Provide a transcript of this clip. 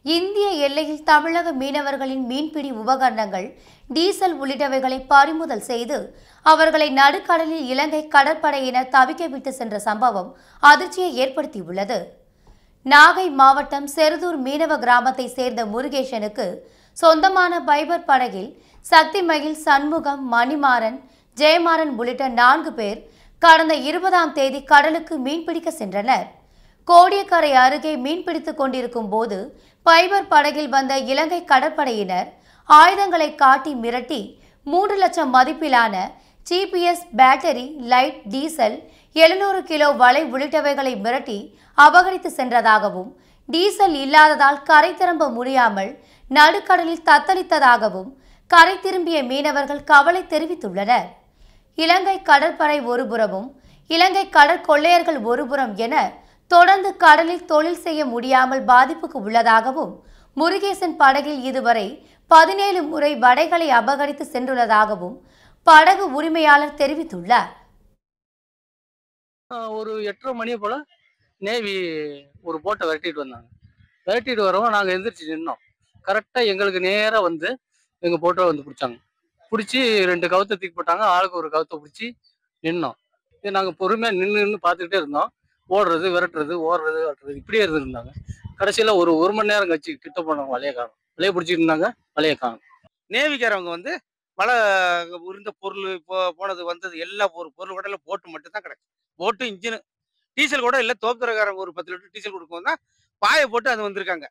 இந்திய எல்லையில் தமிழக மீனவர்களின் மீன்பிடி உபகரணங்கள், டீசல் உள்ளிட்டவைகளை பறிமுதல் செய்து அவர்களை நடுக்கடலில் இலங்கை கடற்படையினர் தவிக்க விட்டு சென்ற சம்பவம் அதிர்ச்சியை ஏற்படுத்தியுள்ளது. நாகை மாவட்டம் செருதூர் மீனவ கிராமத்தை சேர்ந்த முருகேசனுக்கு சொந்தமான பைபர் படகில் சக்திமயில், சண்முகம், மணிமாறன், ஜெயமாறன் உள்ளிட்ட 4 பேர் கடந்த 20ஆம் தேதி கடலுக்கு மீன்பிடிக்க சென்றனர். கோடியக்கரை அருகே மீன்பிடித்துக் கொண்டிருக்கும் போது பைபர் படகில் வந்த இலங்கை கடற்படையினர் ஆயுதங்களை காட்டி மிரட்டி 3 லட்சம் மதிப்பிலான GPS, battery, light, diesel, 700 kilo வலை உள்ளிட்டவைகளை மிரட்டி அபகரித்து சென்றதாகவும், டீசல் இல்லாததால் கரை திரும்ப முடியாமல் நடுக்கடலில் தத்தளித்ததாகவும் கரை திரும்பிய மீனவர்கள் கவலை தெரிவித்துள்ளனர். இலங்கை கடற்படை ஒருபுறமும், இலங்கை கடற்கொள்ளையர்கள் ஒருபுறம் என தொடர்ந்து கடலில் தொழில் செய்ய முடியாமல் பாதிப்புக்கு உள்ளதாகவும், முருகேசன் படகில் இதுவரை 17 முறை வடைகளை அபகரித்து சென்றுள்ளதாகவும் படகு உரிமையாளர் தெரிவித்துள்ளார். ஒரு 8:30 மணியை போல நேவி ஒரு போட்டை விரட்டிட்டு வந்தாங்க. விரட்டிட்டு வரவும் நாங்கள் எந்திரிச்சு நின்னோம். கரெக்டாக எங்களுக்கு நேராக வந்து எங்கள் போட்டை வந்து பிடிச்சாங்க. பிடிச்சி 2 கவுத்தை தூக்கி போட்டாங்க. ஆளுக்கு ஒரு கவுத்தை பிடிச்சி நின்னோம். இது நாங்கள் பொறுமையாக நின்று பார்த்துக்கிட்டே இருந்தோம். ஓடுறது, விரட்டுறது, ஓடுறது, விரட்டுறது இப்படியே இருந்துருந்தாங்க. கடைசியில் ஒரு மணி நேரம் கழிச்சு கிட்ட போனவங்க வலையை காணும். வலையை பிடிச்சிட்டு இருந்தாங்க, வலையை காணும். நேவிக்காரவங்க வந்து மழை இருந்த பொருள் போனது வந்தது எல்லா பொருள் கூட போட்டு மட்டும் தான் கிடக்கு. போட்டு இன்ஜின் டீசல் கூட இல்லை. தோப்புத்துறைக்காரங்க ஒரு 10 லிட்டர் டீசல் கொடுக்கும் தான் பாயை போட்டு அது வந்திருக்காங்க.